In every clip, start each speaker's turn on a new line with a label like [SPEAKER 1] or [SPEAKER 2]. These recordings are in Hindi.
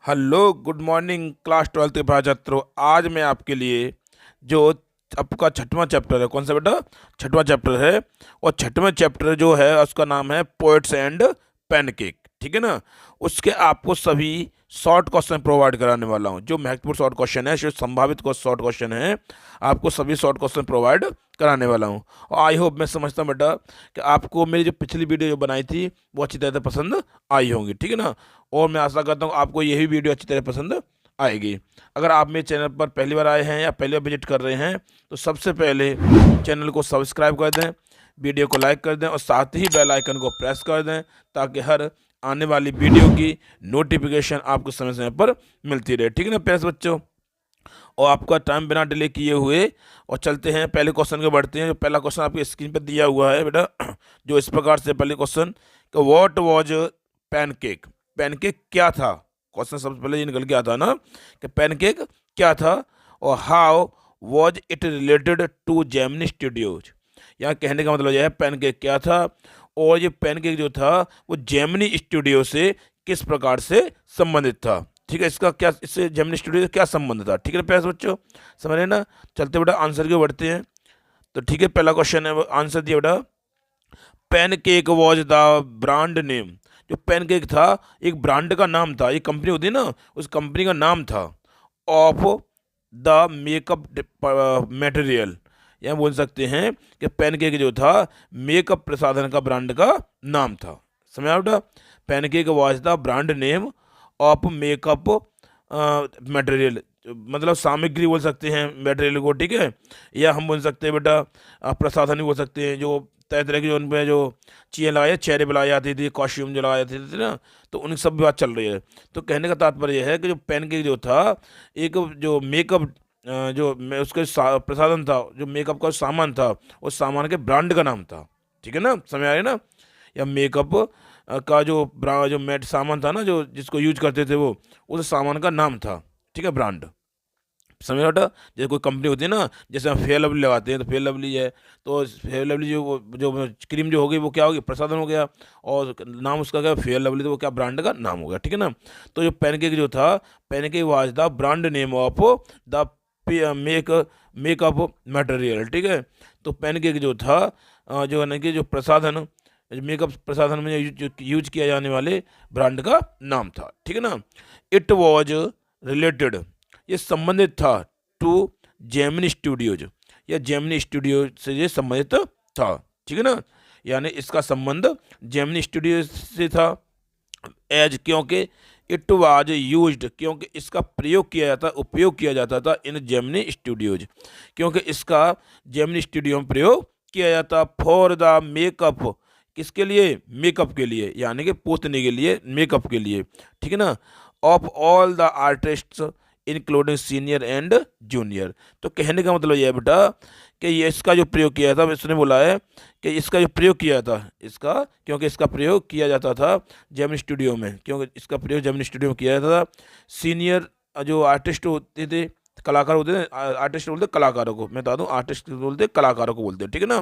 [SPEAKER 1] Hello good morning class 12th के छात्रों। आज मैं आपके लिए जो आपका छठवां चैप्टर है, कौन सा बेटा, छठवां चैप्टर है। और छठवां चैप्टर जो है उसका नाम है पोएट्स एंड पैनकेक, ठीक है ना। उसके आपको सभी शॉर्ट क्वेश्चन प्रोवाइड कराने वाला हूँ। जो महत्वपूर्ण शॉर्ट क्वेश्चन है, जो संभावित को शॉर्ट क्वेश्चन है, आपको सभी शॉर्ट क्वेश्चन प्रोवाइड कराने वाला हूँ। और आई होप, मैं समझता हूँ बेटा कि आपको मेरी जो पिछली वीडियो जो बनाई थी वो अच्छी तरह से पसंद आई होंगी, ठीक है ना। और मैं आशा करता हूँ आपको यही वीडियो अच्छी तरह पसंद आएगी। अगर आप मेरे चैनल पर पहली बार आए हैं या पहली बार विजिट कर रहे हैं तो सबसे पहले चैनल को सब्सक्राइब कर दें, वीडियो को लाइक कर दें और साथ ही बेल आइकन को प्रेस कर दें, ताकि हर आने वाली वीडियो की नोटिफिकेशन आपको समय समय पर मिलती रहे, ठीक है ना प्यारे बच्चों। और आपका टाइम बिना डिले किए हुए और चलते हैं पहले क्वेश्चन को बढ़ते हैं। जो पहला क्वेश्चन आपकी स्क्रीन पर दिया हुआ है बेटा, जो इस प्रकार से पहले क्वेश्चन कि व्हाट वाज पैनकेक। पैनकेक क्या था, क्वेश्चन सबसे पहले ये निकल के आता ना कि पैनकेक क्या था और how was it related to Gemini Studios. यहाँ कहने का मतलब यह है पैनकेक क्या था और ये पैनकेक जो था वो जेमिनी स्टूडियो से किस प्रकार से संबंधित था, ठीक है। इसका क्या, इससे जेमिनी स्टूडियो से क्या संबंध था, ठीक है प्यारे बच्चों, समझ रहे ना। चलते बेटा आंसर के बढ़ते हैं। तो ठीक है, पहला क्वेश्चन है वो आंसर दिया बेटा, pancake was the brand name. जो पैनकेक था एक ब्रांड का नाम था, एक कंपनी होती है ना, उस कंपनी का नाम था ऑफ द मेकअप मटेरियल। यहाँ बोल सकते हैं कि पैनकेक जो था मेकअप प्रसाधन का ब्रांड का नाम था। समझ आया बेटा, pancake was the brand name of makeup material, मतलब सामग्री बोल सकते हैं मटेरियल को, ठीक है। या हम बोल सकते हैं बेटा प्रसाधन भी बोल सकते हैं, जो तरह तरह की जो उनपे जो चीज़ें लगाई, चेहरे पे लगाई जाती थी, कॉस्ट्यूम जो लगाए जाते थे ना, तो उन सब बात चल रही है। तो कहने का तात्पर्य यह है कि जो पैनकेक जो था एक जो मेकअप उसके प्रसाधन था, जो मेकअप का सामान था, उस सामान के ब्रांड का नाम था, ठीक है ना, समझ आ रही है ना। या मेकअप का जो जो मेट सामान था ना, जो जिसको यूज करते थे वो, उस सामान का नाम था, ठीक है, ब्रांड। समझ रहा बेटा, जैसे कोई कंपनी होती है ना, जैसे हम फेयर लवली लगाते हैं तो फेयर लवली है, तो फेयर लवली जो क्रीम जो होगी वो क्या होगी, प्रसाधन हो गया, और नाम उसका क्या, फेयर लवली, तो वो क्या ब्रांड का नाम हो गया, ठीक है ना। तो जो पैनकेक जो था, pancake was the brand name of the makeup material, ठीक है। तो पैनकेक जो था जो है ना कि जो प्रसाधन, मेकअप प्रसाधन में यूज किया जाने वाले ब्रांड का नाम था, ठीक है ना। इट वॉज रिलेटेड, ये संबंधित था, टू जेमिनी स्टूडियोज, या जेमिनी स्टूडियो से ये संबंधित था, ठीक है ना। यानी इसका संबंध जेमिनी स्टूडियो से था। एज, क्योंकि इट वाज यूज्ड, क्योंकि इसका प्रयोग किया जाता, उपयोग किया जाता था इन जेमिनी स्टूडियोज, क्योंकि इसका जेमिनी स्टूडियो में प्रयोग किया जाता। फॉर द मेकअप, किसके लिए, मेकअप के लिए, यानी कि पोतने के लिए, मेकअप के लिए, ठीक है ना। Of all the artist including senior and junior. तो कहने का मतलब यह है बेटा कि ये इसका जो प्रयोग किया था, इसने बोला है कि इसका जो प्रयोग किया था, इसका, क्योंकि इसका प्रयोग किया जाता था जेमिनी स्टूडियो में, क्योंकि इसका प्रयोग जेमिनी स्टूडियो में किया जाता था। सीनियर जो आर्टिस्ट होते थे, कलाकार होते थे, आर्टिस्ट बोलते कलाकारों को, मैं बता दूँ, आर्टिस्ट बोलते कलाकारों को बोलते, ठीक है ना।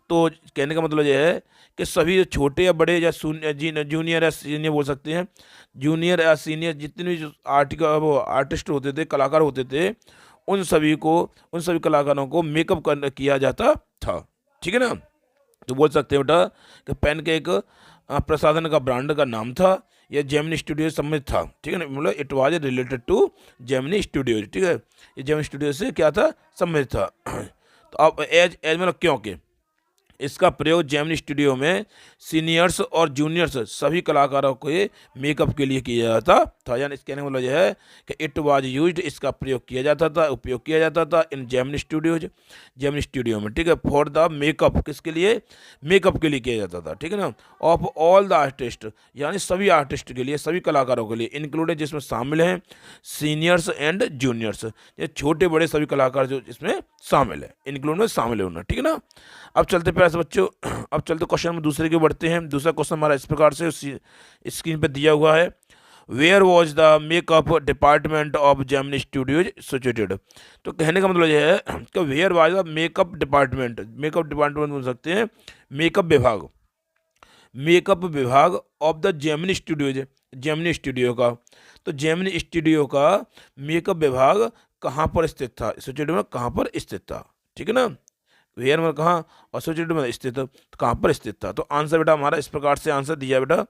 [SPEAKER 1] तो कहने का मतलब यह है कि सभी छोटे या बड़े या जूनियर या सीनियर बोल सकते हैं, जूनियर या सीनियर जितने भी जो वो आर्टिस्ट होते थे, कलाकार होते थे, उन सभी को, उन सभी कलाकारों को मेकअप कर किया जाता था, ठीक है ना। तो बोल सकते हैं बेटा कि पैनकेक प्रसाधन का ब्रांड का नाम था, यह जेमिनी स्टूडियो से संबंधित था, ठीक है ना, मतलब it was related to Gemini Studio, ठीक है। ये जेमिनी स्टूडियो से क्या था, संबंधित था। तो अब एज एज मतलब क्योंकि इसका प्रयोग जेमिनी स्टूडियो में सीनियर्स और जूनियर्स सभी कलाकारों के मेकअप के लिए किया जाता था। यानी इसके कहने का मतलब यह है कि इट वाज यूज्ड, इसका प्रयोग किया जाता था, उपयोग किया जाता था इन जेमिनी स्टूडियोज, जेमिनी स्टूडियो में, ठीक है। फॉर द मेकअप, किसके लिए, मेकअप के लिए किया जाता था, ठीक है ना। ऑफ ऑल द आर्टिस्ट, यानी सभी आर्टिस्ट के लिए, सभी कलाकारों के लिए, इंक्लूडेड जिसमें शामिल हैं सीनियर्स एंड जूनियर्स, ये छोटे बड़े सभी कलाकार जो इसमें शामिल है, इंक्लूड में शामिल है उन्हें, ठीक है ना। अब चलते प्यारे बच्चों, अब चलते क्वेश्चन में दूसरे के बढ़ते हैं। दूसरा क्वेश्चन हमारा इस प्रकार से स्क्रीन पे दिया हुआ है, where was the makeup department of Gemini Studios situated. तो कहने का मतलब यह है कि where was the makeup department, makeup department बोल सकते हैं मेकअप विभाग, मेकअप विभाग ऑफ द जेमिनी स्टूडियोज, जेमिनी स्टूडियो का। तो जेमिनी स्टूडियो का मेकअप विभाग कहाँ पर स्थित था, स्टूडियो में कहाँ पर स्थित था, ठीक है ना। वेयर में कहाँ और स्टूडियो में स्थित, तो कहाँ पर स्थित था। तो आंसर बेटा हमारा इस प्रकार से आंसर दिया बेटा।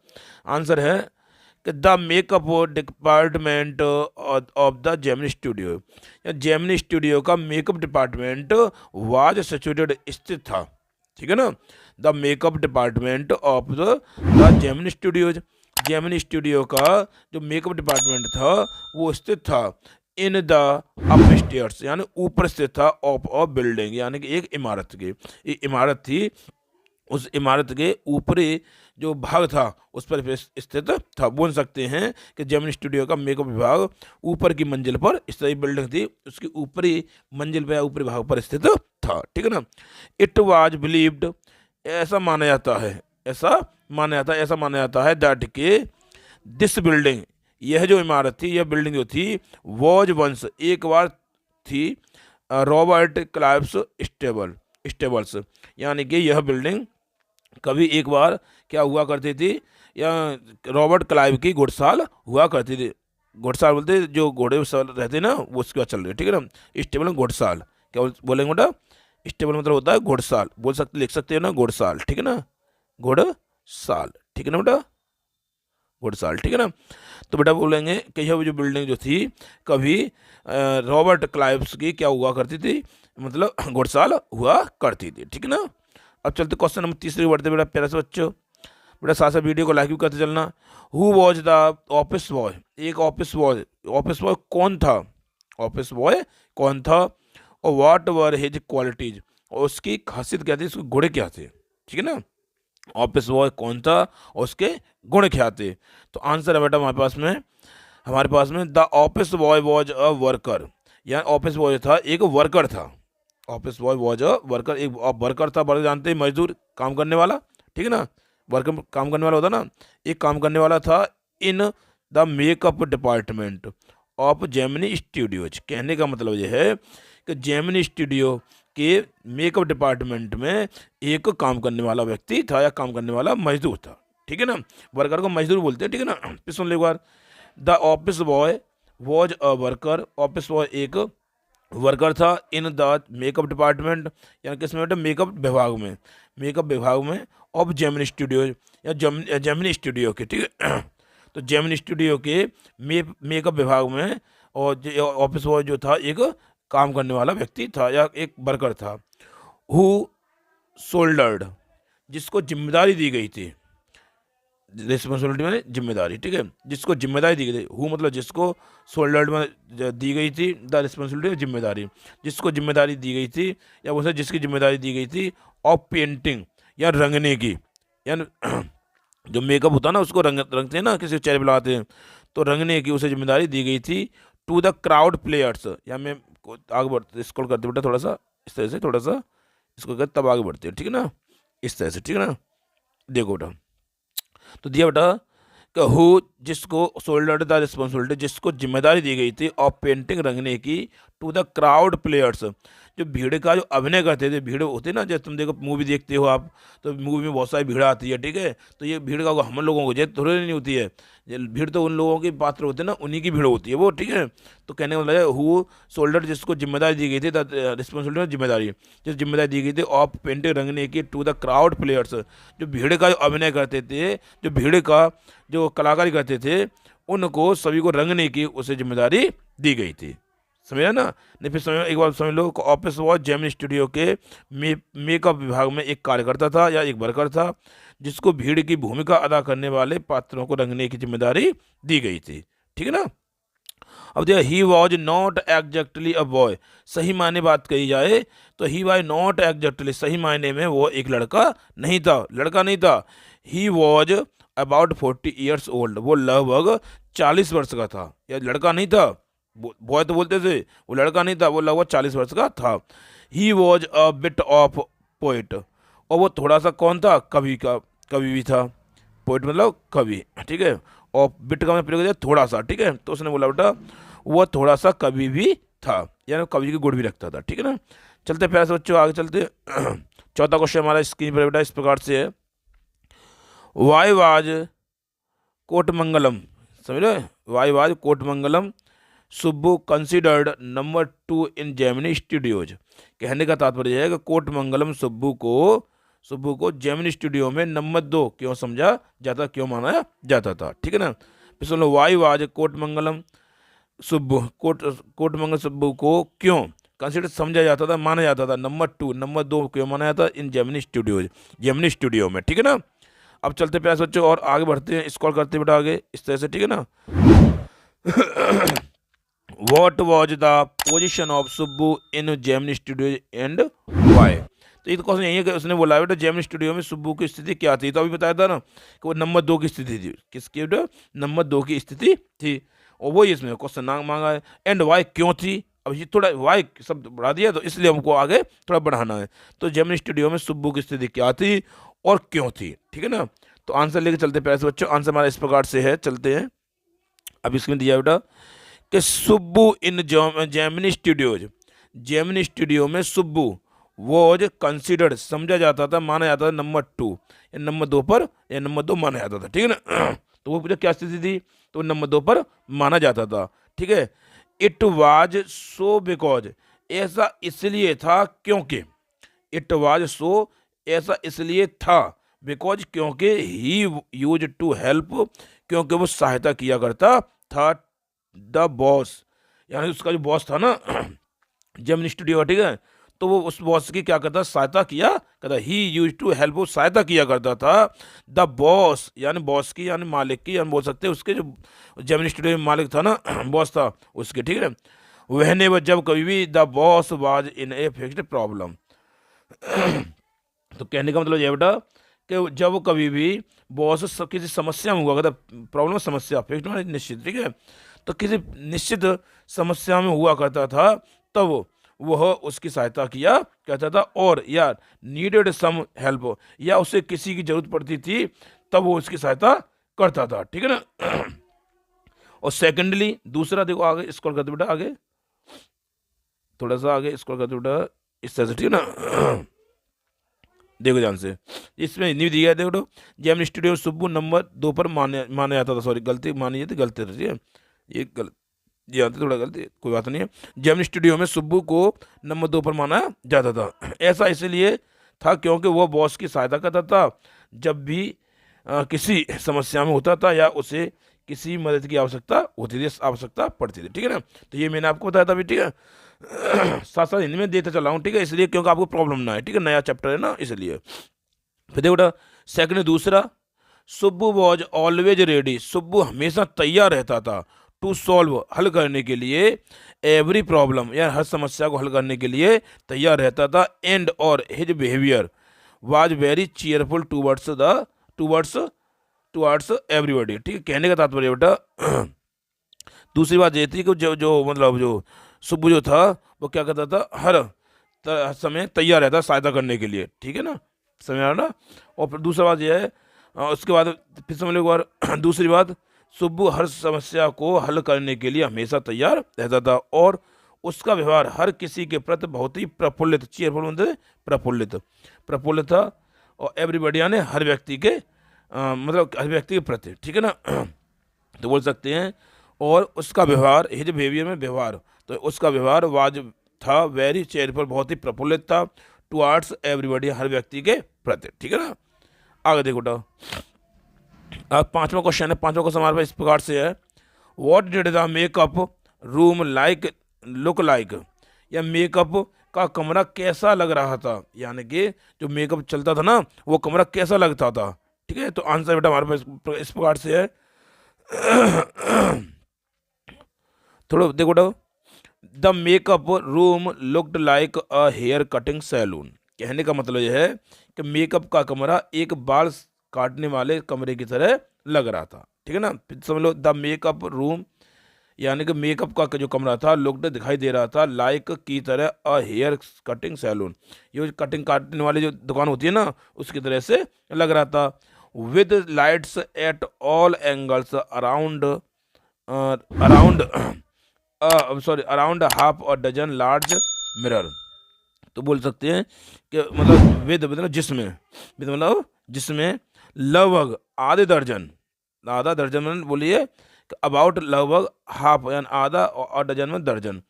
[SPEAKER 1] आंसर है कि the makeup department of the Gemini studio, या जेमिनी स्टूडियो का मेकअप डिपार्टमेंट वाज सिचुएटेड स्थित था, ठीक है ना। The makeup department of the Gemini Studios, Gemini Studio का जो मेकअप डिपार्टमेंट था वो स्थित था इन द अपस्टेयर्स, यानी ऊपर स्थित था ऑफ ऑफ बिल्डिंग, यानी कि एक इमारत की, एक इमारत थी, उस इमारत के ऊपरी जो भाग था उस पर स्थित था। बोल सकते हैं कि जेमिनी स्टूडियो का मेकअप विभाग ऊपर की मंजिल पर, इस तरह बिल्डिंग थी उसकी ऊपरी मंजिल पर या ऊपरी भाग पर स्थित था, ठीक है ना। इट वाज बिलीव्ड, ऐसा माना जाता है, ऐसा माना जाता है, ऐसा माना जाता है दैट के दिस बिल्डिंग, यह जो इमारत थी, यह बिल्डिंग जो थी वॉज वंस, एक बार थी रॉबर्ट क्लाइव्स स्टेबल्स, यानी कि यह बिल्डिंग कभी एक बार क्या हुआ करती थी, या रॉबर्ट क्लाइव की घुड़साल हुआ करती थी। घुड़साल बोलते जो घोड़े रहते ना वो उसके बाद चल रहे, ठीक है ना। स्टेबल में घुड़साल क्या बोलेंगे बेटा, स्टेबल मतलब होता है घुड़साल, बोल सकते लिख सकते हो ना घुड़साल, ठीक है ना, घुड़साल, ठीक है ना बेटा, घुड़साल, ठीक है ना। तो बेटा बोलेंगे कि यह जो बिल्डिंग जो थी कभी रॉबर्ट क्लाइव्स की क्या हुआ करती थी, मतलब घुड़साल हुआ करती थी, ठीक है ना। अब चलते क्वेश्चन नंबर तीसरे बढ़ते बेटा, प्यारे से बच्चों, बेटा साथ साथ वीडियो को लाइक भी करते चलना। Who was the office boy, एक ऑफिस बॉय कौन था, ऑफिस बॉय कौन था, और व्हाट वर हिज क्वालिटीज, और उसकी खासियत क्या थी, उसके गुण क्या थे, ठीक है ना। ऑफिस बॉय कौन था और उसके गुण क्या थे। तो आंसर है बेटा हमारे पास में the office boy was a worker, या ऑफिस बॉय था एक वर्कर था, office boy was a worker, एक वर्कर था, वर्कर जानते हैं मजदूर, काम करने वाला, ठीक है ना, वर्कर काम करने वाला होता ना, एक काम करने वाला था in the makeup department of Gemini Studios. कहने का मतलब यह है कि जेमिनी स्टूडियो के मेकअप डिपार्टमेंट में एक काम करने वाला व्यक्ति था या काम करने वाला मजदूर था, ठीक है ना। वर्कर को मजदूर बोलते हैं, ठीक है ना। फिर सुन लो एक बार, the office boy was a worker, office boy एक वर्कर था इन द मेकअप डिपार्टमेंट, यानी किसमें बेटा, मेकअप विभाग में ऑफ जेमिनी स्टूडियो, या जेमिनी स्टूडियो के, ठीक है। तो जेमिनी स्टूडियो के मेकअप विभाग में, और ऑफिस बॉय जो था एक काम करने वाला व्यक्ति था या एक वर्कर था। हु शोल्डर्ड, जिसको जिम्मेदारी दी गई थी, रिस्पॉन्सिबिलिटी में जिम्मेदारी, ठीक है, जिसको जिम्मेदारी दी गई थी, हु मतलब जिसको, शोल्डर्ड में दी गई थी द रिस्पॉन्सिबिलिटी जिम्मेदारी, जिसको जिम्मेदारी दी गई थी, या वो जिसकी जिम्मेदारी दी गई थी ऑफ पेंटिंग, या रंगने की, या जो मेकअप होता है ना उसको रंगते हैं ना, किसी चेहरे पे लगाते हैं, तो रंगने की उसे जिम्मेदारी दी गई थी टू द क्राउड प्लेयर्स, या मैं आगे बढ़ते स्क्रॉल करते बेटा थोड़ा सा इस तरह से, थोड़ा सा इसको कर तब आगे बढ़ते हैं, ठीक है ना, इस तरह से, ठीक है ना। देखो बेटा, तो दिया बेटा कि हु जिसको शोल्डर द रिस्पॉन्सिबिलिटी, जिसको जिम्मेदारी दी गई थी ऑफ पेंटिंग रंगने की, टू द क्राउड प्लेयर्स, जो भीड़ का जो अभिनय करते थे, भीड़ होती है ना, जैसे तुम देखो मूवी देखते हो आप, तो मूवी में बहुत सारी भीड़ आती है, ठीक है, तो ये भीड़ का हम लोगों को जैसे थोड़ी नहीं होती है, ये भीड़ तो उन लोगों के पात्र होते हैं ना, उन्हीं की भीड़ होती है वो, ठीक है। तो कहने का मतलब है हु शोल्डर, जिसको जिम्मेदारी दी गई थी, रिस्पॉन्सिबिलिटी जिम्मेदारी, जिस जिम्मेदारी दी गई थी ऑफ पेंटिंग रंगने की, टू द क्राउड प्लेयर्स, जो भीड़ का जो अभिनय करते थे, जो भीड़ का जो कलाकारी करते थे, उनको सभी को रंगने की उसे जिम्मेदारी दी गई थी, समझा ना। नहीं फिर समझ, एक बार समझ लो, ऑफिस वॉज जेमिनी स्टूडियो के मेकअप विभाग में एक कार्यकर्ता था या एक वर्कर था, जिसको भीड़ की भूमिका अदा करने वाले पात्रों को रंगने की जिम्मेदारी दी गई थी, ठीक है ना। अब देखो, he was not exactly a boy, सही मायने बात कही जाए तो ही वॉज नॉट एग्जैक्टली, सही मायने में वो एक लड़का नहीं था, he was about 40 years old, वो लगभग 40 वर्ष का था, या लड़का नहीं था, बॉय तो बोलते थे, वो लड़का नहीं था, वो लगभग 40 वर्ष का था। He was a bit of poet, और वो थोड़ा सा कौन था, कवि भी था, पोइट मतलब कवि, ठीक है, और बिट का मैं प्रयोग किया थोड़ा सा, ठीक है, तो उसने बोला बेटा वो थोड़ा सा कवि भी था, यानी कवि के गुण भी रखता था, ठीक है ना। चलते प्यारे से बच्चों आगे चलते। चौथा क्वेश्चन हमारा स्क्रीन पर बेटा इस प्रकार से है, वाई वाज कोटमंगलम, समझ रहे? Why was Kothamangalam Subbu considered number 2 in Gemini Studios. कहने का तात्पर्य है कि कोटमंगलम सुब्बू को जेमिनी स्टूडियो में नंबर 2 क्यों समझा जाता, क्यों माना जाता था। ठीक है ना। फिर सुन लो, वाई वाज कोटमंगलम सुब्बू कोटमंगल सुब्बू को क्यों कंसिडर समझा जाता था, माना जाता था, नंबर 2 क्यों माना जाता in जेमिनी स्टूडियो में। ठीक है ना। अब चलते प्यारे बच्चों और आगे बढ़ते हैं, स्क्रॉल करते बेटा आगे इस तरह से। ठीक है ना। What was the position of Subbu in Gemini Studio and why? तो ये तो क्वेश्चन यही है कि उसने बोला बेटा जेमिनी स्टूडियो में सुब्बू की स्थिति क्या थी। तो अभी बताया था ना कि वो नंबर 2 की स्थिति थी। किसकी बेटा? नंबर 2 की स्थिति थी। और वही इसमें क्वेश्चन मांगा है। एंड वाई क्यों थी? अब ये थोड़ा वाई शब्द बढ़ा दिया तो इसलिए हमको आगे थोड़ा बढ़ाना है। तो जेमिनी स्टूडियो में सुब्बू की स्थिति क्या थी और क्यों थी। ठीक है ना। तो आंसर लेके चलते प्यारे से बच्चों। आंसर हमारा इस प्रकार से है, चलते हैं। अब इसमें दिया बेटा कि सुब्बू इन जेमिनी स्टूडियो में सुब्बू वॉज कंसिडर्ड समझा जाता था, माना जाता था नंबर 2 या नंबर 2 पर, या नंबर 2 माना जाता था। ठीक है ना। तो वो पूछा क्या स्थिति थी, तो नंबर 2 पर माना जाता था। ठीक है। इट वाज सो बिकॉज ऐसा इसलिए था क्योंकि, इट वाज सो ऐसा इसलिए था, बिकॉज क्योंकि ही यूज टू हेल्प क्योंकि वो सहायता किया करता था द बॉस, यानी उसका जो बॉस था ना जेमिनी स्टूडियो। ठीक है। तो वो उस बॉस की क्या करता, सहायता किया करता। ही यूज टू हेल्प, वो सहायता किया करता था द बॉस, यानी बॉस की, यानी मालिक की, यानी बोल सकते हैं उसके जो जेमिनी स्टूडियो में मालिक था ना बॉस था उसके। ठीक है। वहने वो जब कभी भी the boss was in a fixed problem. तो कहने का मतलब ये बेटा कि जब कभी भी बॉस किसी समस्या में हुआ करता, प्रॉब्लम समस्या फिक्स्ड माने निश्चित। ठीक है। तो किसी निश्चित समस्या में हुआ करता था तब वह उसकी सहायता किया कहता था, और या नीडेड सम हेल्प, या उसे किसी की जरूरत पड़ती थी तब वो उसकी सहायता करता था। ठीक है ना। और सेकेंडली दूसरा देखो आगे स्क्रॉल करते बेटा, आगे थोड़ा सा आगे स्क्रॉल करते बेटा इस तरह से। ठीक है ना। देखो ध्यान से, इसमें नहीं दिया है। देखो जेमिनी स्टूडियो सुब्बू नंबर 2 पर माना जाता था, सॉरी गलती मानी जाती, गलती थी ये गलत, जी हाँ थोड़ा गलती, कोई बात नहीं है। जेमिनी स्टूडियो में सुब्बू को नंबर 2 पर माना जाता था। ऐसा इसलिए था क्योंकि वो बॉस की सहायता करता था जब भी किसी समस्या में होता था या उसे किसी मदद की आवश्यकता होती थी, आवश्यकता पड़ती थी। ठीक है ना। तो ये मैंने आपको बताया था अभी। ठीक है। साथ साथ हिंदी में देता चला हूँ। ठीक है। इसलिए क्योंकि आपको प्रॉब्लम ना है। ठीक है। नया चैप्टर है ना इसलिए। फिर देखो सेकंड दूसरा, Subbu was always ready, Subbu हमेशा तैयार रहता था टू सॉल्व हल करने के लिए एवरी प्रॉब्लम, या हर समस्या को हल करने के लिए तैयार रहता था। एंड और his behaviour was very cheerful towards everybody. ठीक है। कहने का तात्पर्य बेटा दूसरी बात ये थी कि जो मतलब जो सुब्बू जो था वो क्या करता था, हर समय तैयार रहता सहायता करने के लिए। ठीक है ना, समझ आ रहा ना। और फिर दूसरा बात यह है, उसके बाद फिर समझ लो एक बार दूसरी बात, सुब्बू हर समस्या को हल करने के लिए हमेशा तैयार रहता था और उसका व्यवहार हर किसी के प्रति बहुत ही प्रफुल्लित, चीयरफुल मतलब प्रफुल्लित था। और एवरीबॉडी यानी हर व्यक्ति के मतलब हर व्यक्ति के प्रति। ठीक है ना। तो बोल सकते हैं और उसका व्यवहार, हिज बिहेवियर में व्यवहार, तो उसका व्यवहार वाज था वेरी चेयरफुल, बहुत ही प्रफुल्लित था टुवार्ड्स एवरीबॉडी, हर व्यक्ति के प्रति। ठीक है ना। आगे देखो बेटा, अब पांचवा क्वेश्चन है। पांचवा क्वेश्चन हमारे पास इस प्रकार से है, what did the makeup room like look like, या मेकअप का कमरा कैसा लग रहा था, यानी कि जो मेकअप चलता था ना वो कमरा कैसा लगता था। ठीक है। तो आंसर बेटा हमारे पास इस प्रकार से है। थोड़ा देखो बेटा, the makeup room looked like a hair cutting saloon. कहने का मतलब यह है कि मेकअप का कमरा एक बाल काटने वाले कमरे की तरह लग रहा था। ठीक है ना। फिर समझ लो, द मेकअप रूम यानी कि मेकअप का जो कमरा था लुक्ड दिखाई दे रहा था लाइक की तरह अ हेयर कटिंग सैलून, ये कटिंग काटने वाली जो दुकान होती है ना उसकी तरह से लग रहा था। With lights at all angles around around half a dozen large mirror. तो बोल सकते हैं कि मतलब विद मतलब जिसमें लगभग आधा दर्जन बोलिए अबाउट लगभग हाफ यानी आधा और डजन में दर्जन।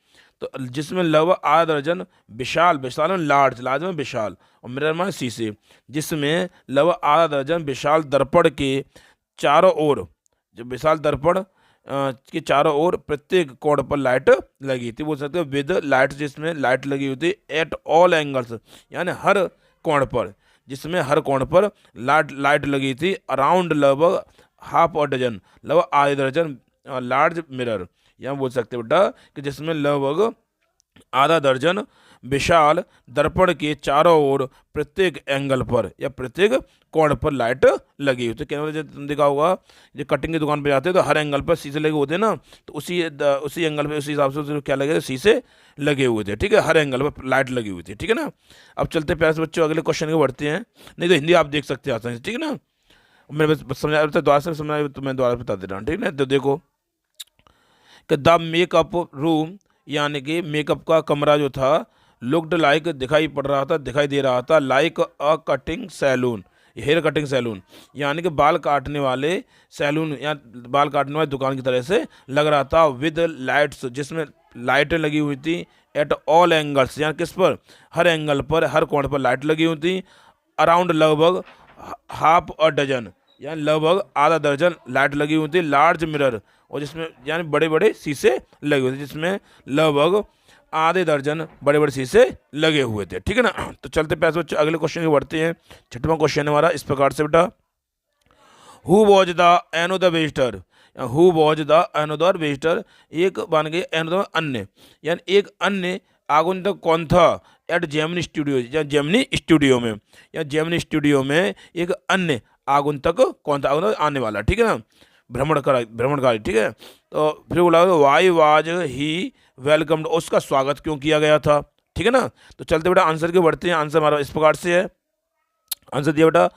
[SPEAKER 1] तो जिसमें लगभग आधा दर्जन विशाल, विशाल में लार्ज, लार्ज में विशाल, और मिरर में शीशे, जिसमें लगभग आधा दर्जन विशाल दर्पण के चारों ओर, जो विशाल दर्पण के चारों ओर प्रत्येक कोण पर लाइट लगी थी। बोल सकते हो विद लाइट, जिसमें लाइट लगी हुई थी एट ऑल एंगल्स, यानी हर कोण पर, जिसमें हर कोण पर लाइट लगी थी। अराउंड लगभग हाफ और डजन, लगभग आधे दर्जन लार्ज मिरर, यहाँ बोल सकते हो बेटा कि जिसमें लगभग आधा दर्जन विशाल दर्पण के चारों ओर प्रत्येक एंगल पर या प्रत्येक कोण पर लाइट लगी हुई। तो कहने वाले तुम देखा होगा, जो कटिंग की दुकान पे जाते हैं तो हर एंगल पर शीशे लगे होते हैं ना, तो उसी एंगल पे उसी हिसाब से क्या लगे थे, शीशे लगे हुए थे। ठीक है, हर एंगल पर लाइट लगी हुई थी। ठीक है ना। अब चलते प्यारे से बच्चों अगले क्वेश्चन को बढ़ते हैं, नहीं तो हिंदी आप देख सकते हैं आसानी से। ठीक है ना, मैं बस समझा दोबारा से समझा, तो मैं दोबारा बता दे रहा हूँ। ठीक है ना, तो देखो कि द मेकअप रूम, यानी कि मेकअप का कमरा जो था, लुक्ड लाइक दिखाई पड़ रहा था, दिखाई दे रहा था, like a cutting saloon, hair cutting saloon, यानी कि बाल काटने वाले सैलून या बाल काटने वाली दुकान की तरह से लग रहा था। विद लाइट्स, जिसमें लाइटें लगी हुई थी एट ऑल एंगल्स, यानी किस पर, हर एंगल पर, हर कोण पर लाइट लगी हुई थी। अराउंड लगभग हाफ अ डजन, यानी लगभग आधा दर्जन लाइट लगी हुई थी। लार्ज मिरर, और जिसमें यानी बड़े बड़े शीशे लगे हुए थे, जिसमें लगभग आधे दर्जन बड़े बड़े शीशे लगे हुए थे। ठीक है ना। तो चलते पैसे बच्चे अगले क्वेश्चन की बढ़ते हैं। छठवां क्वेश्चन है हमारा इस प्रकार से बेटा, who was the another visitor, who was the another visitor, एक बन गए एनोदर अन्य, यानी एक अन्य आगंतुक कौन था, एट जेमिनी स्टूडियो, या जेमिनी स्टूडियो में, या जेमिनी स्टूडियो में एक अन्य आगंतुक कौन था, आगंतुक आने वाला। ठीक है ना, भ्रमणकारी। ठीक है, तो फिर बोला वाई वाज ही वेलकम्ड, उसका स्वागत क्यों किया गया था। ठीक है ना। तो चलते बेटा आंसर के बढ़ते हैं। आंसर हमारा इस प्रकार से है, आंसर दिया बेटा,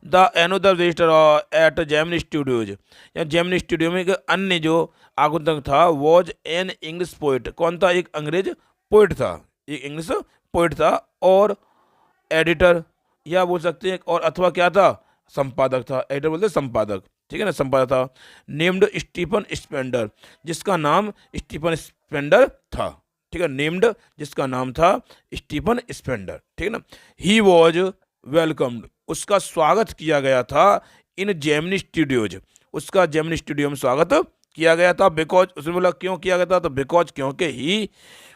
[SPEAKER 1] the another visitor at Gemini Studios, या जेमिनी स्टूडियो में एक अन्य जो आगंतुक था, वॉज एन इंग्लिश पोइट, कौन था, एक अंग्रेज पोइट था, एक इंग्लिश पोइट था, और एडिटर, या बोल सकते हैं, और अथवा क्या था, संपादक था। एडिटर बोलते संपादक। ठीक है ना, संपादक था। नेम्ड स्टीफन स्पेंडर, जिसका नाम स्टीफन स्पेंडर था। ठीक है, नेम्ड, जिसका नाम था स्टीफन स्पेंडर। ठीक है ना। ही वॉज वेलकम्ड, उसका स्वागत किया गया था। इन जेमिनी स्टूडियोज, उसका जेमिनी स्टूडियो में स्वागत किया गया था। बिकॉज, उसने बोला क्यों किया गया था, तो बिकॉज क्योंकि ही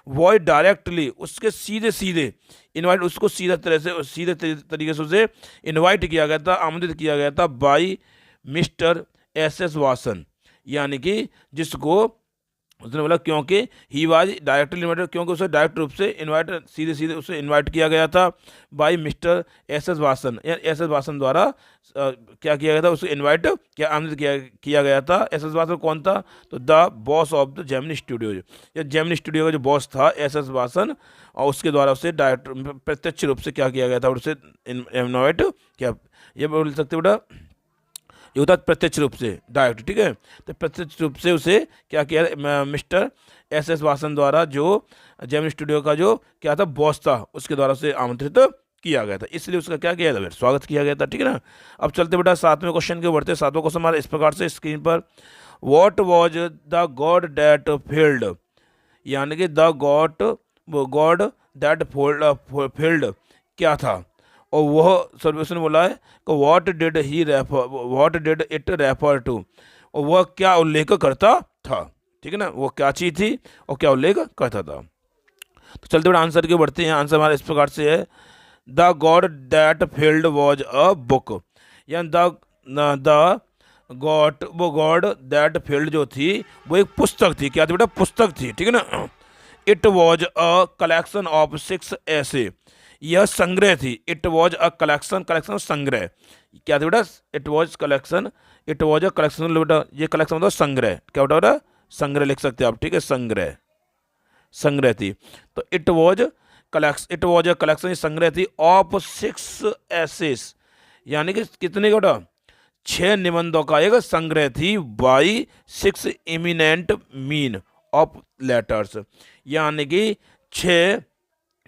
[SPEAKER 1] वॉज डायरेक्टली, उसके सीधे सीधे इनवाइट, उसको सीधा तरह से, सीधे तरीके से उसे इनवाइट किया गया था, आमंत्रित किया गया था, बाई मिस्टर एस वासन, यानी कि जिसको उसने बोला क्योंकि ही वाज डायरेक्टली इन्वाइटेड, क्योंकि उसे डायरेक्ट रूप से इन्वाइट, सीधे सीधे उसे इन्वाइट किया गया था बाय मिस्टर एस वासन, यानी एस वासन द्वारा क्या किया गया था, उसे इन्वाइट क्या आमंत्रित किया गया था। एस वासन कौन था, तो the boss of the Gemini studio, या जेमिनी स्टूडियो का जो बॉस था एस वासन, और उसके द्वारा उसे डायरेक्ट प्रत्यक्ष रूप से क्या किया गया था, उसे इन्वाइट किया। ये बोल सकते बेटा, ये होता है प्रत्यक्ष रूप से, डायरेक्ट। ठीक है, तो प्रत्यक्ष रूप से उसे क्या किया, मिस्टर एस वासन द्वारा, जो जेमिनी स्टूडियो का जो क्या था, बॉस था, उसके द्वारा उसे आमंत्रित किया गया था, इसलिए उसका क्या किया था, स्वागत किया गया था। ठीक है ना। अब चलते बेटा सातवें क्वेश्चन के बढ़ते। सातवां क्वेश्चन हमारा इस प्रकार से स्क्रीन पर, what was the God that failed, यानी कि द गॉड दैट फेल्ड क्या था, और वह सर्वेशन बोला है कि what did it refer to, और वह क्या उल्लेख करता था। ठीक है ना, वो क्या चीज़ थी और क्या उल्लेख करता था। तो चलते बड़े आंसर के बढ़ते हैं। आंसर हमारा इस प्रकार से है, the God that failed was a book, या द गॉड दैट फेल्ड जो थी वो एक पुस्तक थी। क्या थी बेटा, पुस्तक थी। ठीक है ना। It was a collection of 6 ऐसे, यह संग्रह थी। It was a collection, collection संग्रह, क्या था बेटा, it was collection, it was a collection बेटा, ये कलेक्शन मतलब संग्रह, क्या बेटा, संग्रह लिख सकते हैं आप। ठीक है, संग्रह, संग्रह थी। तो इट वॉज अ कलेक्शन, संग्रह थी ऑफ 6 एसेस, यानी कि कितने बेटा, 6 निबंधों का एक संग्रह थी। By 6 eminent men of letters, यानी कि 6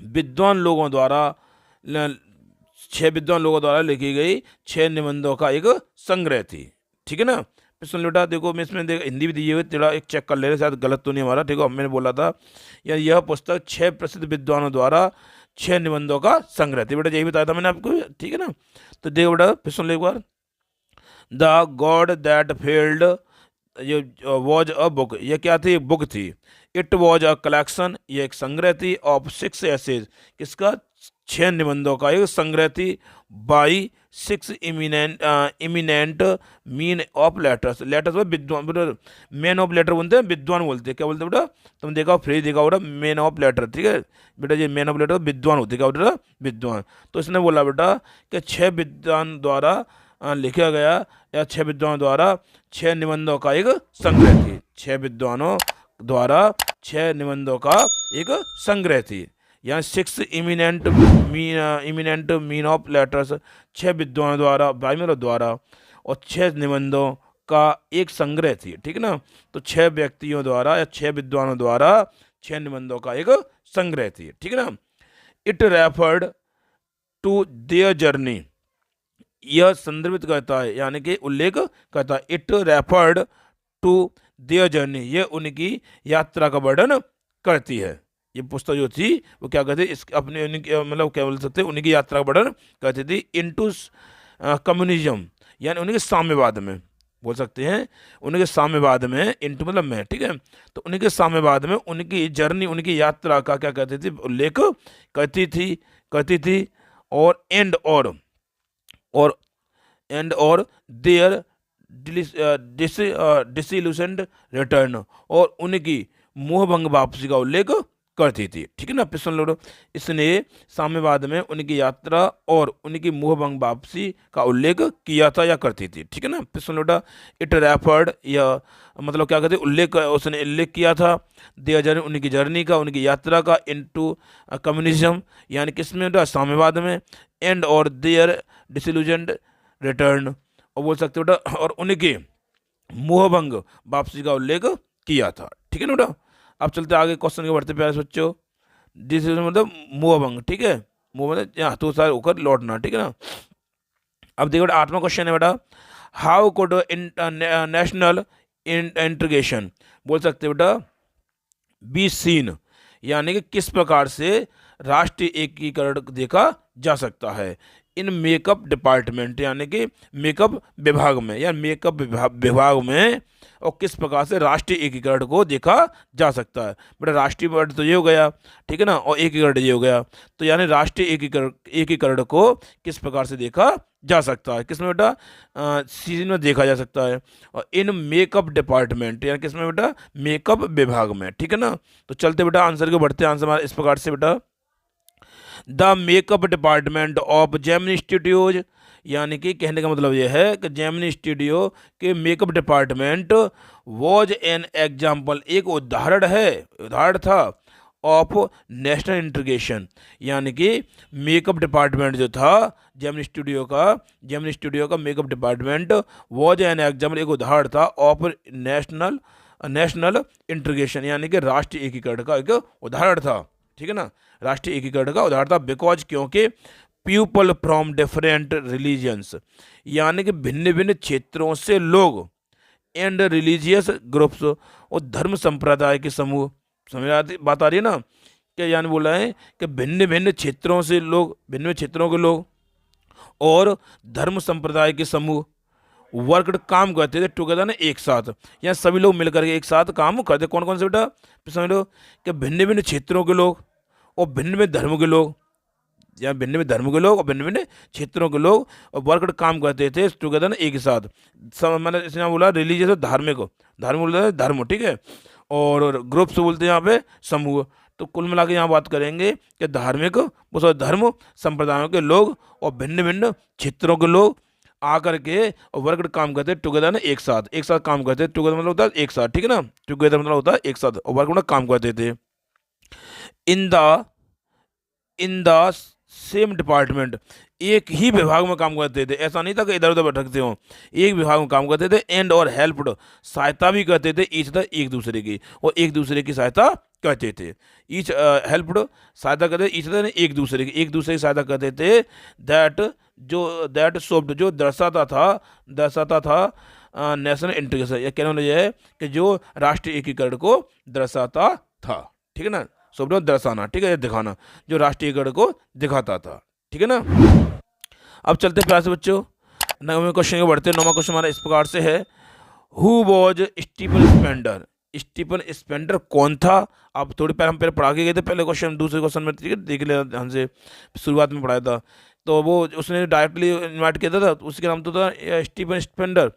[SPEAKER 1] विद्वान लोगों द्वारा, 6 विद्वान लोगों द्वारा लिखी गई 6 निबंधों का एक संग्रह थी। ठीक है ना, सुन बेटा, देखो मैं इसमें हिंदी भी दी हुई, तेरा एक चेक कर ले रहे, शायद गलत तो नहीं हमारा, ठीक है। मैंने बोला था यार यह पुस्तक 6 प्रसिद्ध विद्वानों द्वारा 6 निबंधों का संग्रह थी, बेटा यही बताया था मैंने आपको, ठीक है ना। तो देखो बेटा फिर सुन लो एक बार। द गॉड दैट फेल्ड, ये वॉज अ बुक, ये क्या थी, बुक थी। इट वॉज अ कलेक्शन, ये एक संग्रह थी, ऑफ 6 एसेज, किसका, 6 निबंधों का एक संग्रह थी। By 6 eminent men of letters, letters में विद्वान, मैन ऑफ लेटर बोलते हैं, विद्वान बोलते हैं, क्या बोलते हैं बेटा, तुम देखा फ्रेज देखा बेटा, मैन ऑफ लेटर, ठीक है बेटा, ये मैन ऑफ लेटर विद्वान होते, क्या बेटा, विद्वान। तो इसने बोला बेटा कि 6 विद्वान द्वारा लिखा गया, या 6 विद्वानों द्वारा 6 निबंधों का एक संग्रह थी, 6 विद्वानों द्वारा 6 निबंधों का एक संग्रह थी। यहाँ 6 इमिनेंट मीन ऑफ लेटर्स, 6 विद्वानों द्वारा, भाई मेरे द्वारा, और 6 निबंधों का एक संग्रह थी, ठीक है ना। तो 6 व्यक्तियों द्वारा या 6 विद्वानों द्वारा 6 निबंधों का एक संग्रह थी, ठीक है ना। It referred to their journey, यह संदर्भित करता है, यानी कि उल्लेख करता है। It referred to their journey, ये उनकी यात्रा का वर्णन करती है। ये पुस्तक जो थी वो क्या कहती है, इस अपने मतलब क्या बोल सकते हैं, उनकी यात्रा का वर्णन करती थी। इनटू कम्युनिज्म, यानी उनके साम्यवाद में बोल सकते हैं, उनके साम्यवाद में, इनटू मतलब में, ठीक है। तो उनके साम्यवाद में उनकी जर्नी, उनकी यात्रा का क्या कहती थी, उल्लेख करती थी। और एंड और देयर डिसिल्यूशन्ड रिटर्न, और उनकी मोहभंग वापसी का उल्लेख करती थी, ठीक है ना। पिछले लोग इसने साम्यवाद में उनकी यात्रा और उनकी मोहभंग वापसी का उल्लेख किया था या करती थी, ठीक है ना। पिछले लोटा इट रेफर्ड, या मतलब क्या कहते, उल्लेख, उसने उल्लेख किया था। देयर जर्नी, उनकी जर्नी का, उनकी यात्रा का। इनटू कम्युनिज्म, यानी किसमें बेटा, साम्यवाद में। एंड और देयर डिसिल्यूशन्ड रिटर्न, और बोल सकते बेटा, और उनके मोहभंग वापसी का उल्लेख किया था, ठीक है ना बेटा। अब चलते आगे क्वेश्चन के बढ़ते प्यारे बच्चों। डिसिल्यूशन मतलब मोहभंग, ठीक है, मोह मतलब यहाँ तो सारे होकर लौटना, ठीक है ना। अब देखो बेटा 8वां क्वेश्चन है बेटा, हाउ कुड नेशनल इंटीग्रेशन, बोल सकते बेटा बी सीन, यानी कि किस प्रकार से राष्ट्रीय एकीकरण देखा जा सकता है। इन मेकअप डिपार्टमेंट, यानी कि मेकअप विभाग में, या मेकअप विभाग में, और किस प्रकार से राष्ट्रीय एकीकरण को देखा जा सकता है। बेटा राष्ट्रीय वर्ड तो ये हो गया, ठीक है ना, और एकीकरण ये हो गया। तो यानी राष्ट्रीय एकीकरण को किस प्रकार से देखा जा सकता है, किसमें बेटा, सीजन में देखा जा सकता है। और इन मेकअप डिपार्टमेंट, यानी किसमें बेटा, मेकअप विभाग में, ठीक है ना। तो चलते बेटा आंसर के बढ़ते, आंसर हमारा इस प्रकार से बेटा, the makeup department of Gemini studios, यानी कि कहने का मतलब यह है कि जेमिनी स्टूडियो के makeup department was an example, एक उदाहरण था ऑफ नेशनल इंटीग्रेशन, यानी कि मेकअप डिपार्टमेंट जो था जेमिनी स्टूडियो का makeup department was an example, एक उदाहरण था ऑफ नेशनल इंटीग्रेशन, यानी कि राष्ट्रीय एकीकरण का एक उदाहरण था, ठीक है ना, राष्ट्रीय एकीकरण का उदाहरण था। बिकॉज, क्योंकि पीपल फ्रॉम डिफरेंट रिलीजियंस, यानी कि भिन्न भिन्न क्षेत्रों से लोग, एंड रिलीजियस ग्रुप्स, और धर्म संप्रदाय के समूह, समझ बात आ रही है ना, क्या यानी बोला है कि भिन्न भिन्न क्षेत्रों से लोग, भिन्न भिन्न क्षेत्रों के लोग और धर्म संप्रदाय के समूह वर्क काम करते थे टुगेदर ना, एक साथ, या सभी लोग मिलकर के एक साथ काम करते। कौन कौन से बेटा, समझ लो कि भिन्न भिन्न क्षेत्रों के लोग और भिन्न भिन्न धर्म के लोग, या भिन्न भिन्न धर्म के लोग और भिन्न भिन्न क्षेत्रों के लोग और वर्क काम करते थे टुगेदर ना, एक साथ। मैंने इसने बोला रिलीजियस, धार्मिक बोलते हैं धर्म, ठीक है, और ग्रुप्स बोलते हैं यहाँ पे समूह। तो कुल मिला के यहाँ बात करेंगे कि धार्मिक धर्म संप्रदायों के लोग और भिन्न भिन्न क्षेत्रों के लोग आकर के वर्क काम करते टुगेदर ना, एक साथ काम करते। टुगेदर मतलब होता है एक साथ, ठीक है ना, टुगेदर मतलब होता है एक साथ, और वर्क काम करते थे। इन द सेम डिपार्टमेंट, एक ही विभाग में काम करते थे, ऐसा नहीं था कि इधर उधर भटकते हो, एक विभाग में काम करते थे। एंड और हेल्प्ड, सहायता भी करते थे ईच अदर, एक दूसरे की, और एक दूसरे की सहायता करते थे। ईच हेल्प्ड, सहायता करते, ईच अदर एक दूसरे की सहायता करते थे। दैट शोप्ड, जो दर्शाता था नेशनल इंटीग्रेशन, यह कहने वाला यह है कि जो राष्ट्रीय एकीकरण को दर्शाता था। ठीक है ना, शब्द दर्शाना, ठीक है, ये दिखाना, जो राष्ट्रीय एकीकरण को दिखाता था। ठीक है ना। अब चलते हैं प्यारे बच्चों, 9वें क्वेश्चन को बढ़ते हैं। 9वां क्वेश्चन हमारा इस प्रकार से है, who was Stephen Spender. Stephen Spender कौन था? आप थोड़ी पहले हम पहले पढ़ा के गए थे पहले क्वेश्चन, दूसरे क्वेश्चन में, ठीक है, देख ले हमसे शुरुआत में पढ़ाया था। तो वो उसने डायरेक्टली इन्वाइट किया था, तो उसके नाम तो था स्टीफन स्पेंडर।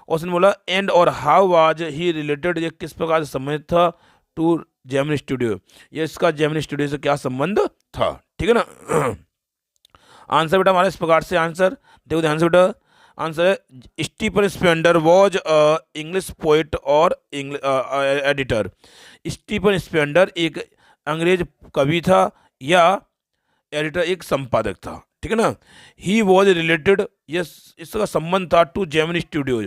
[SPEAKER 1] और उसने बोला एंड और हाउ वाज ही रिलेटेड, ये किस प्रकार से संबंधित था टू जेमिनी स्टूडियो, ये इसका जेमिनी स्टूडियो से क्या संबंध था। ठीक है ना। आंसर बेटा हमारा इस प्रकार से, आंसर देखो ध्यान से बेटा, आंसर है Stephen Spender was English poet और एडिटर। स्टीफन स्पेंडर एक अंग्रेज कवि था या एडिटर एक संपादक था। ठीक है ना। ही वॉज रिलेटेड, ये इसका संबंध था टू जेमिनी स्टूडियो,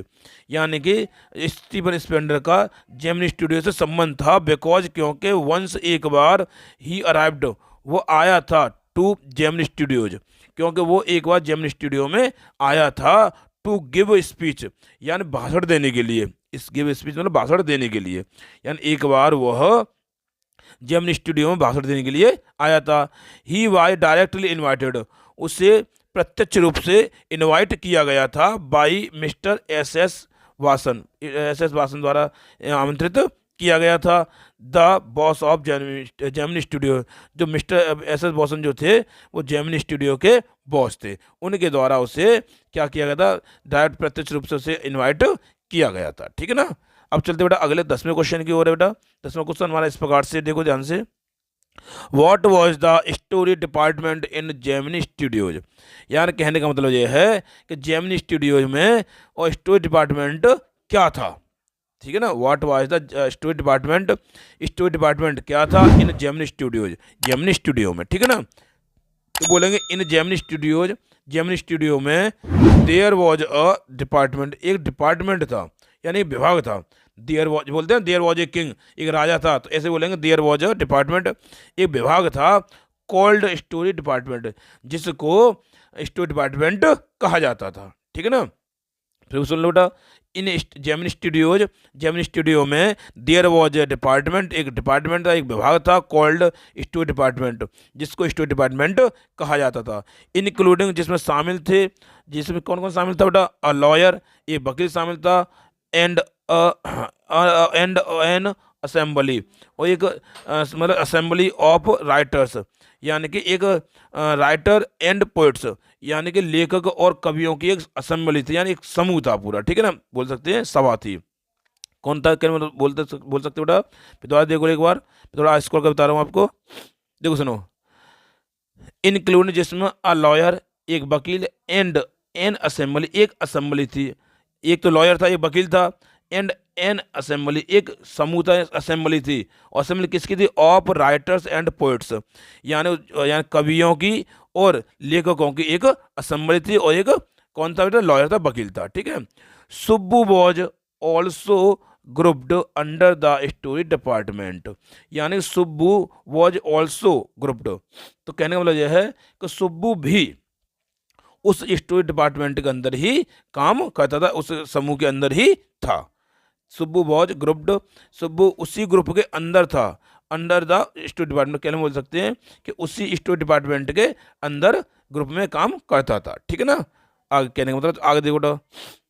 [SPEAKER 1] यानी कि स्टीफन स्पेंडर का जेमिनी स्टूडियो से संबंध था, बिकॉज क्योंकि वंस एक बार ही अराइव्ड, वो आया था, टू जेमिनी स्टूडियोज, क्योंकि वो एक बार जेमिनी स्टूडियो में आया था, टू गिव स्पीच, यानी भाषण देने के लिए। इस गिव स्पीच मतलब भाषण देने के लिए, यानी एक बार वह जेमिनी स्टूडियो में भाषण देने के लिए आया था। ही वाज डायरेक्टली इन्वाइटेड, उसे प्रत्यक्ष रूप से इनवाइट किया गया था by Mr S Vasan, S Vasan द्वारा आमंत्रित किया गया था। The boss of Gemini Studio, जो मिस्टर एस वासन जो थे वो जेमिनी स्टूडियो के बॉस थे, उनके द्वारा उसे क्या किया गया था, डायरेक्ट प्रत्यक्ष रूप से उसे इन्वाइट किया गया था। ठीक है ना। अब चलते बेटा अगले 10वें क्वेश्चन की ओर है बेटा। 10वां क्वेश्चन हमारा इस प्रकार से, देखो ध्यान से, what was the story department in Gemini studios, यार कहने का मतलब यह है कि जेमिनी स्टूडियोज में और स्टोरी डिपार्टमेंट क्या था। ठीक है ना। What was the story department क्या था इन जेमिनी स्टूडियोज, जेमिनी स्टूडियो में। ठीक है ना। तो बोलेंगे इन जेमिनी स्टूडियोज, जेमिनी स्टूडियो में देयर वॉज अ डिपार्टमेंट, एक डिपार्टमेंट था यानी विभाग था। देयर वॉज बोलते हैं, देयर वॉज ए किंग, एक राजा था, तो ऐसे बोलेंगे देयर वॉज अ डिपार्टमेंट, एक विभाग था, कॉल्ड स्टोरी डिपार्टमेंट, जिसको स्टोरी डिपार्टमेंट कहा जाता था। ठीक है ना। फिर सुन लो बेटा, इन जेमिनी स्टूडियोज, जेमिनी स्टूडियो में देयर वॉज ए डिपार्टमेंट, एक डिपार्टमेंट था, एक विभाग था, कॉल्ड स्टोरी डिपार्टमेंट, जिसको स्टोरी डिपार्टमेंट कहा जाता था। इंक्लूडिंग, जिसमें शामिल थे, जिसमें कौन कौन शामिल था बेटा, अ लॉयर, एक वकील शामिल था, एंड एन असेंबली, और एक मतलब असेंबली ऑफ राइटर्स, यानी कि एक राइटर एंड पोइट्स, यानी कि लेखक और कवियों की एक असेंबली थी, यानी एक समूह था पूरा। ठीक है ना, बोल सकते हैं सभा थी। कौन था, क्या मतलब बोल सकते बेटा, फिर दोबारा देखो एक बार, थोड़ा स्क्रॉल कर बता रहा हूँ आपको, देखो सुनो। इंक्लूड, जिसमें अ लॉयर, एक वकील, एंड एन असेंबली, एक असेंबली थी, एक तो लॉयर था, एक वकील था, एंड एन असेंबली, एक समूह था, असेंबली थी। असेंबली किसकी थी, ऑफ राइटर्स एंड पोइट्स, यानी कवियों की और लेखकों की एक असेंबली थी, और एक कौन था बेटा, लॉयर था, वकील था। ठीक है। Subbu was also grouped under the story department, यानी सुब्बू वॉज ऑल्सो ग्रुप्ड, तो कहने का मतलब यह है कि सुब्बू भी उस स्टोरी डिपार्टमेंट के अंदर ही काम करता था, उस समूह के अंदर ही था। सुब्बू वॉज ग्रुप्ड, सुब्बू उसी ग्रुप के अंदर था, अंडर द स्टोरी डिपार्टमेंट, कहने बोल सकते हैं कि उसी स्टोरी डिपार्टमेंट के अंदर ग्रुप में काम करता था। ठीक है ना। आगे कहने का मतलब, आगे देखो बेटा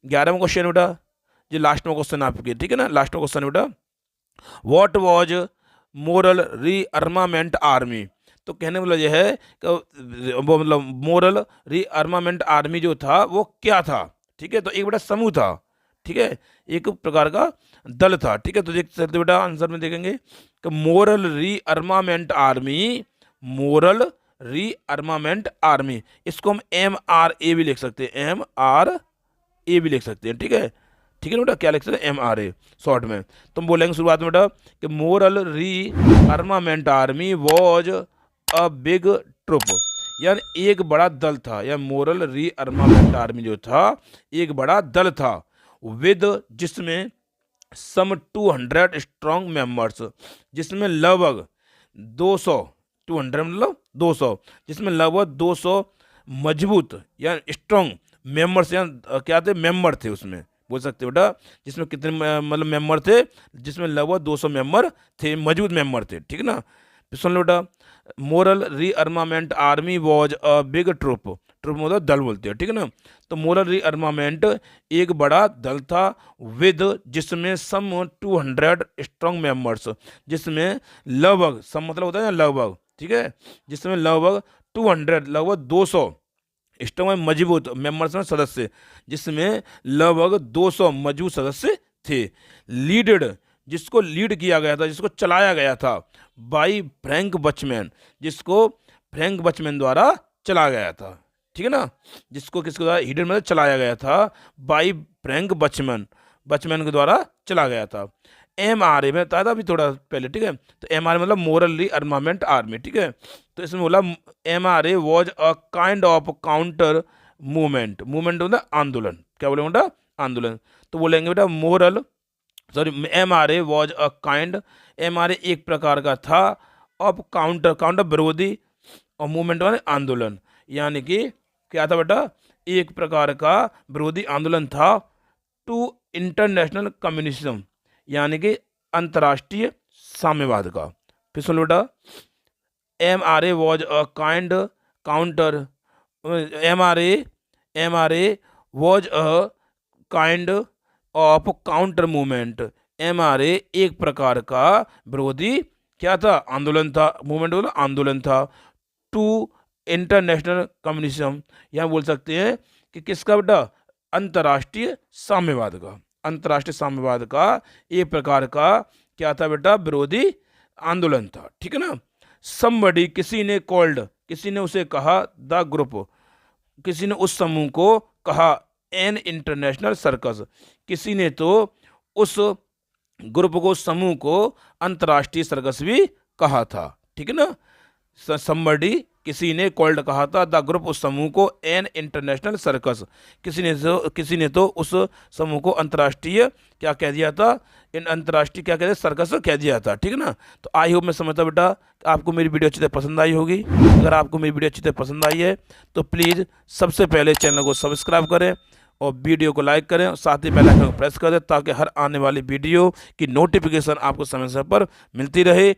[SPEAKER 1] 11वां क्वेश्चन बेटा, जो लास्ट में क्वेश्चन आपके, ठीक है ना, लास्ट में क्वेश्चन बेटा, what was moral rearmament army, तो कहने वाला यह है कि वो मतलब मोरल रीअर्मामेंट आर्मी जो था वो क्या था। ठीक है, तो एक बेटा समूह था, ठीक है, एक प्रकार का दल था। ठीक है, तो देख सकते बेटा आंसर में देखेंगे कि moral rearmament army, moral rearmament army, इसको हम MRA भी लिख सकते हैं, MRA भी लिख सकते हैं। ठीक है, ठीक है बेटा, क्या लिख सकते हैं, MRA शॉर्ट में। तो हम बोलेंगे शुरुआत में बेटा कि moral rearmament army was a big troop, यानी एक बड़ा दल था, या मोरल रीअर्मामेंट आर्मी जो था एक बड़ा दल था, विद जिसमें सम 200 स्ट्रॉन्ग मेंबर्स, जिसमें लगभग 200, 200 मतलब 200, जिसमें लगभग 200 मजबूत या स्ट्रॉन्ग मेंबर्स, या क्या थे, मेंबर थे उसमें, बोल सकते हो बेटा, जिसमें कितने मतलब मेंबर थे, जिसमें लगभग 200 मेंबर थे, मौजूद मेंबर थे, ठीक है ना। फिर सुन लो बेटा, moral rearmament army was a big troop, troop मतलब दल बोलते हैं, ठीक है ना। तो मोरल रीअर्मामेंट एक बड़ा दल था, विद जिसमें सम 200 स्ट्रॉन्ग मेंबर्स, जिसमें लगभग, सम मतलब होता है ना लगभग, ठीक है, जिसमें लगभग 200 लगभग 200 स्ट्रॉन्ग में मजबूत मेंबर्स में सदस्य, जिसमें लगभग 200 मजबूत सदस्य थे। लीडेड जिसको लीड किया गया था, जिसको चलाया गया था, बाई फ्रैंक बचमैन, जिसको फ्रैंक बचमैन द्वारा चलाया गया था, ठीक है ना। जिसको किसके द्वारा हीडन मतलब चलाया गया था, बाई फ्रैंक बचमैन, बचमैन के द्वारा चला गया था। MRA में बताया था अभी थोड़ा पहले, ठीक है। तो MRA मतलब मोरल रीअर्मामेंट आर्मी, ठीक है। तो इसमें बोला MRA was a kind of counter movement, movement मतलब आंदोलन, क्या बोले बेटा, आंदोलन। तो बोलेंगे बेटा moral, sorry, MRA was a kind, MRA एक प्रकार का था, ऑफ काउंटर, काउंटर विरोधी, और मूवमेंट माने आंदोलन, यानी कि क्या था बेटा, एक प्रकार का विरोधी आंदोलन था, टू इंटरनेशनल कम्युनिज्म, यानी कि अंतर्राष्ट्रीय साम्यवाद का। फिर सुन लो बेटा, MRA was a kind counter, MRA was a kind of counter movement, MRA एक प्रकार का विरोधी क्या था, आंदोलन था, मूवमेंट बोला आंदोलन था, टू इंटरनेशनल कम्युनिज्म, यहाँ बोल सकते हैं कि किसका बेटा, अंतर्राष्ट्रीय साम्यवाद का, अंतर्राष्ट्रीय साम्यवाद का एक प्रकार का क्या था बेटा, विरोधी आंदोलन था, ठीक है ना। समबडी किसी ने कॉल्ड, किसी ने उसे कहा, द ग्रुप, किसी ने उस समूह को कहा, एन इंटरनेशनल सर्कस, किसी ने तो उस ग्रुप को, समूह को अंतर्राष्ट्रीय सर्कस भी कहा था, ठीक है ना। समबडी किसी ने कॉल्ड कहा था, द ग्रुप उस समूह को, एन इंटरनेशनल सर्कस, किसी ने तो उस समूह को अंतर्राष्ट्रीय क्या कह दिया था, इन अंतर्राष्ट्रीय क्या कहते हैं, सर्कस कह दिया था, ठीक है ना। तो आई होप मैं समझता बेटा आपको मेरी वीडियो अच्छी तरह पसंद आई होगी। अगर आपको मेरी वीडियो अच्छी तरह पसंद आई है तो प्लीज़ सबसे पहले चैनल को सब्सक्राइब करें और वीडियो को लाइक करें और साथ ही बेल आइकन को प्रेस कर दें, ताकि हर आने वाली वीडियो की नोटिफिकेशन आपको समय समय पर मिलती रहे।